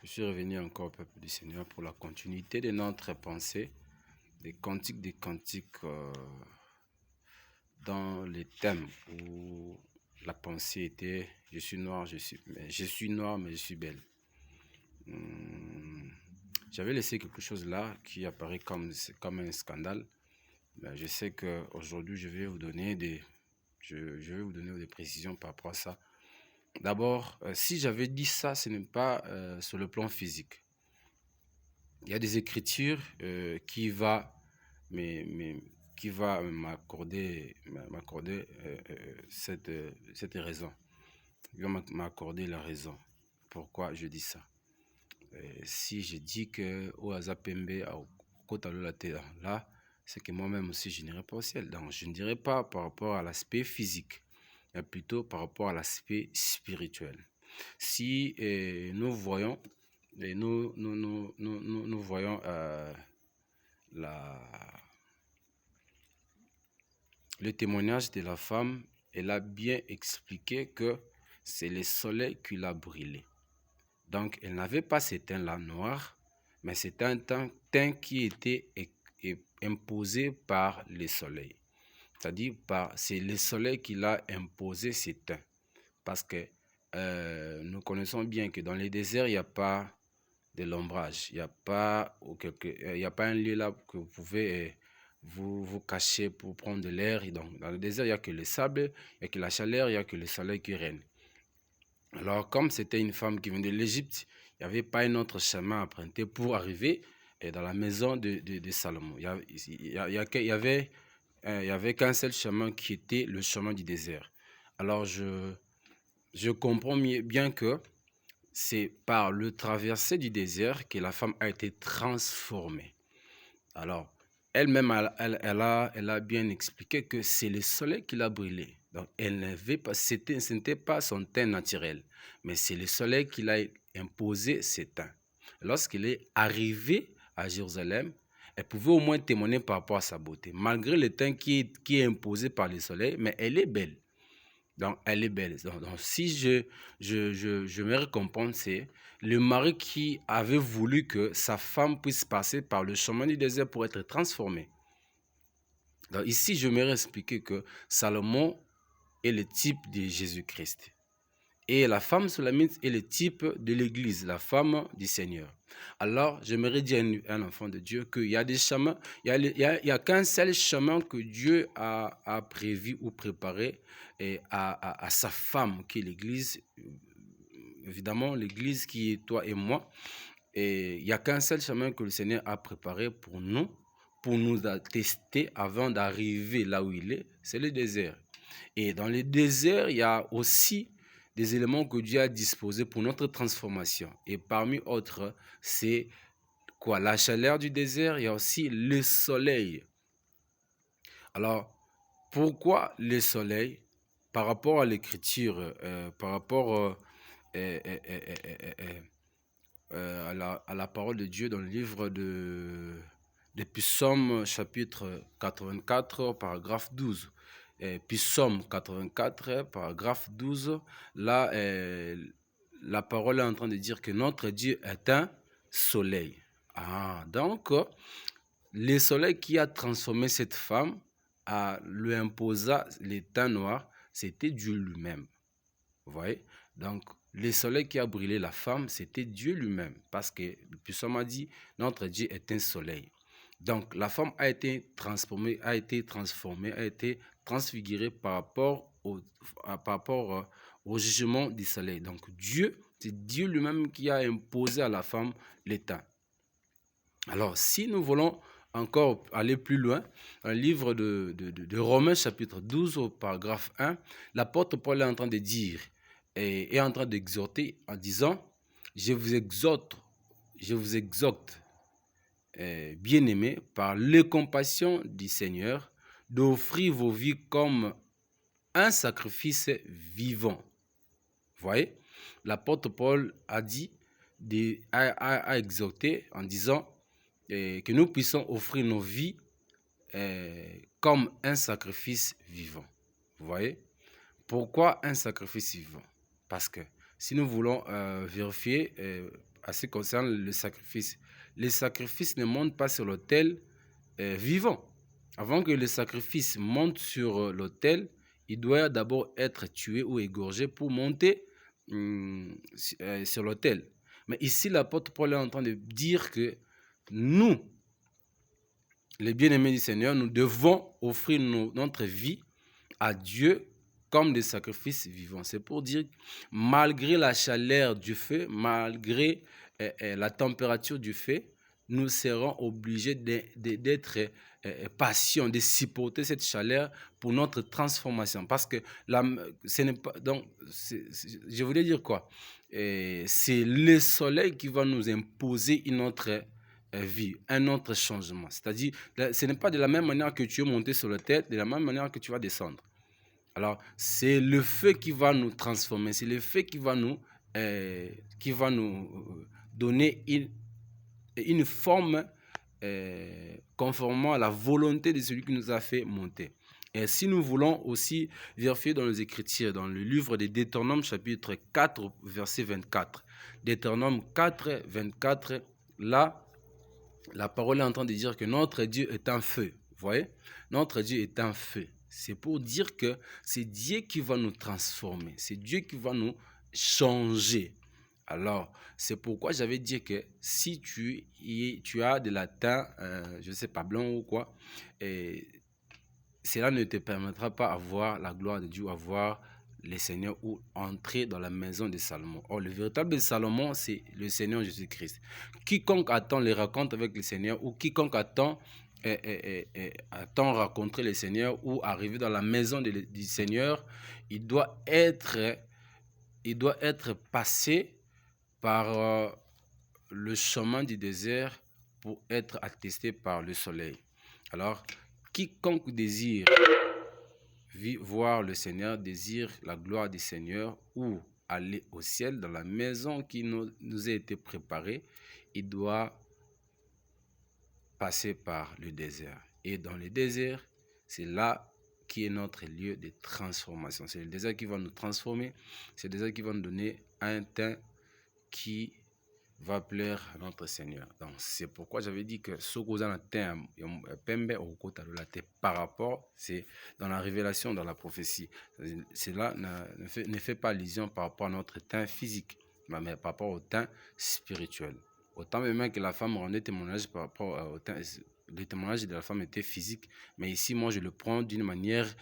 Je suis revenu encore au peuple du Seigneur pour la continuité de notre pensée, des cantiques dans les thèmes où la pensée était je suis noir, mais je suis belle. J'avais laissé quelque chose là qui apparaît comme un scandale. Mais je sais qu'aujourd'hui, je vais vous donner des précisions par rapport à ça. D'abord, si j'avais dit ça, ce n'est pas sur le plan physique. Il y a des écritures qui va m'accorder cette raison. Il va m'accorder la raison. Pourquoi je dis ça? Si je dis que au Azapembe, là, c'est que moi-même aussi, je n'irai pas au ciel. Donc, je ne dirais pas par rapport à l'aspect physique, mais plutôt par rapport à l'aspect spirituel. Si nous voyons, nous voyons le témoignage de la femme, elle a bien expliqué que c'est le soleil qui l'a brûlé. Donc, elle n'avait pas ce teint-là noir, mais c'est un teint qui était imposé par le soleil. C'est-à-dire, c'est le soleil qui l'a imposé ce teint. Parce que nous connaissons bien que dans les déserts, il n'y a pas de l'ombrage. Il n'y a pas un lieu là que vous pouvez vous cacher pour prendre de l'air. Donc, dans le désert, il n'y a que le sable, il n'y a que la chaleur, il n'y a que le soleil qui règne. Alors, comme c'était une femme qui venait de l'Égypte, il n'y avait pas un autre chemin à emprunter pour arriver dans la maison de Salomon. Il y avait qu'un seul chemin qui était le chemin du désert. Alors, je comprends bien que c'est par le traversée du désert que la femme a été transformée. Alors, elle-même, elle a bien expliqué que c'est le soleil qui l'a brûlée. Donc, ce n'était pas son teint naturel, mais c'est le soleil qui l'a imposé ce teint. Lorsqu'elle est arrivée à Jérusalem, elle pouvait au moins témoigner par rapport à sa beauté. Malgré le teint qui est imposé par le soleil, mais elle est belle. Donc, elle est belle. Donc si je me récompense, c'est le mari qui avait voulu que sa femme puisse passer par le chemin du désert pour être transformée. Donc, ici, je me expliquer que Salomon est le type de Jésus-Christ. Et la femme sulamite est le type de l'Église, la femme du Seigneur. Alors, j'aimerais dire à un enfant de Dieu qu'il y a des chemins, il y a qu'un seul chemin que Dieu a prévu ou préparé à sa femme, qui est l'Église. Évidemment, l'Église qui est toi et moi. Et il n'y a qu'un seul chemin que le Seigneur a préparé pour nous attester avant d'arriver là où il est, c'est le désert. Et dans le désert, il y a aussi des éléments que Dieu a disposés pour notre transformation. Et parmi autres, c'est quoi? La chaleur du désert, il y a aussi le soleil. Alors, pourquoi le soleil? Par rapport à l'écriture, par rapport à la parole de Dieu dans le livre de Psaume chapitre 84, paragraphe 12. Psaume 84, paragraphe 12, là, la parole est en train de dire que notre Dieu est un soleil. Donc, le soleil qui a transformé cette femme, lui imposa les teints noirs, c'était Dieu lui-même. Vous voyez? Donc, le soleil qui a brûlé la femme, c'était Dieu lui-même. Parce que le Psaume a dit, notre Dieu est un soleil. Donc, la femme a été transformée, a été transfigurée par rapport au jugement du soleil. Donc, c'est Dieu lui-même qui a imposé à la femme l'état. Alors, si nous voulons encore aller plus loin, dans le livre de Romains chapitre 12 au paragraphe 1, l'apôtre Paul est en train de dire et est en train d'exhorter en disant, je vous exhorte, bien-aimés, par les compassions du Seigneur, d'offrir vos vies comme un sacrifice vivant. Vous voyez, l'apôtre Paul a dit, a exhorté en disant que nous puissions offrir nos vies comme un sacrifice vivant. Vous voyez? Pourquoi un sacrifice vivant? Parce que si nous voulons vérifier à ce qui concerne le sacrifice. Les sacrifices ne montent pas sur l'autel vivant. Avant que le sacrifice monte sur l'autel, il doit d'abord être tué ou égorgé pour monter sur l'autel. Mais ici, l'apôtre Paul est en train de dire que nous, les bien-aimés du Seigneur, nous devons offrir notre vie à Dieu comme des sacrifices vivants. C'est pour dire, malgré la chaleur du feu, malgré la température du feu, nous serons obligés d'être patients, de supporter cette chaleur pour notre transformation. Parce que ce n'est pas. Donc, je voulais dire quoi? C'est le soleil qui va nous imposer une autre vie, un autre changement. C'est-à-dire, ce n'est pas de la même manière que tu es monté sur la tête, de la même manière que tu vas descendre. Alors, c'est le feu qui va nous transformer, c'est le feu qui va nous donner une forme conformément à la volonté de celui qui nous a fait monter. Et si nous voulons aussi vérifier dans les Écritures, dans le livre de Deutéronome chapitre 4, verset 24, Deutéronome 4, 24, là, la parole est en train de dire que notre Dieu est un feu. Vous voyez? Notre Dieu est un feu. C'est pour dire que c'est Dieu qui va nous transformer. C'est Dieu qui va nous changer. Alors, c'est pourquoi j'avais dit que si tu as de la teint, je ne sais pas, blanc ou quoi, cela ne te permettra pas d'avoir la gloire de Dieu, avoir les Seigneurs ou entrer dans la maison de Salomon. Or, le véritable Salomon, c'est le Seigneur Jésus-Christ. Quiconque attend les rencontres avec le Seigneur ou quiconque attend rencontrer le Seigneur ou arriver dans la maison du Seigneur, il doit être passé par le chemin du désert pour être attesté par le soleil. Alors, quiconque désire voir le Seigneur, désire la gloire du Seigneur ou aller au ciel dans la maison qui nous a été préparée, il doit passer par le désert. Et dans le désert, c'est là qui est notre lieu de transformation. C'est le désert qui va nous transformer, c'est le désert qui va nous donner un teint qui va plaire à notre Seigneur. Donc c'est pourquoi j'avais dit que ce qu'on a par rapport, c'est dans la révélation, dans la prophétie. Cela ne fait pas allusion par rapport à notre teint physique, mais par rapport au teint spirituel. Autant même que la femme rendait témoignage par rapport au teint, le témoignage de la femme était physique, mais ici moi je le prends d'une manière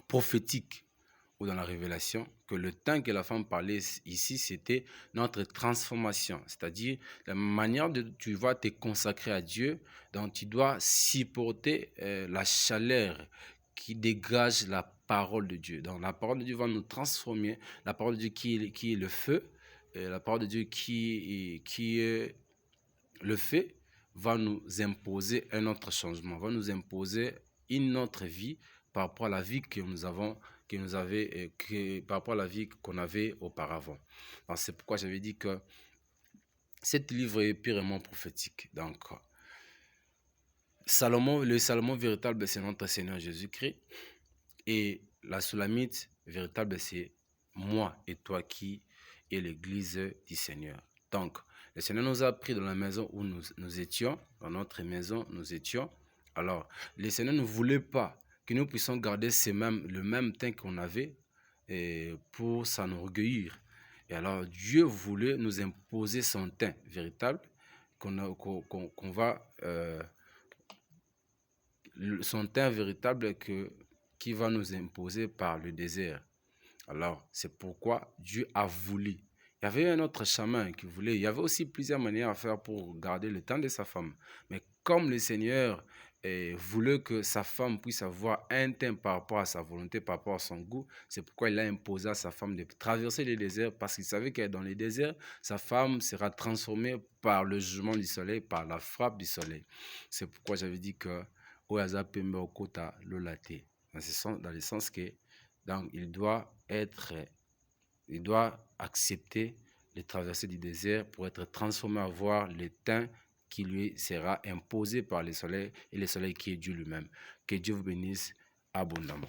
prophétique ou dans la révélation, que le temps que la femme parlait ici, c'était notre transformation, c'est-à-dire la manière dont tu vas te consacrer à Dieu, donc tu dois supporter la chaleur qui dégage la parole de Dieu. Donc la parole de Dieu va nous transformer, la parole de Dieu qui est le feu, la parole de Dieu qui est le feu, va nous imposer un autre changement, va nous imposer une autre vie par rapport à la vie que nous avons par rapport à la vie qu'on avait auparavant. C'est pourquoi j'avais dit que cet livre est purement prophétique. Donc, le Salomon véritable, c'est notre Seigneur Jésus-Christ. Et la Sulamite véritable, c'est moi et toi qui est l'église du Seigneur. Donc, le Seigneur nous a pris dans la maison où nous étions, dans notre maison, nous étions. Alors, le Seigneur ne voulait pas que nous puissions garder le même teint qu'on avait pour s'enorgueillir. Et alors, Dieu voulait nous imposer son teint véritable, son teint véritable qui va nous imposer par le désert. Alors, c'est pourquoi Dieu a voulu. Il y avait un autre chemin qui voulait. Il y avait aussi plusieurs manières à faire pour garder le temps de sa femme. Mais comme le Seigneur voulait que sa femme puisse avoir un teint par rapport à sa volonté, par rapport à son goût, c'est pourquoi il a imposé à sa femme de traverser le désert, parce qu'il savait que dans le désert, sa femme sera transformée par le jugement du soleil, par la frappe du soleil. C'est pourquoi j'avais dit que Oyaza Pembe Okota Lolate, dans le sens que donc, il doit accepter les traversées du désert pour être transformé, avoir le teint qui lui sera imposé par le soleil, et le soleil qui est Dieu lui-même. Que Dieu vous bénisse abondamment.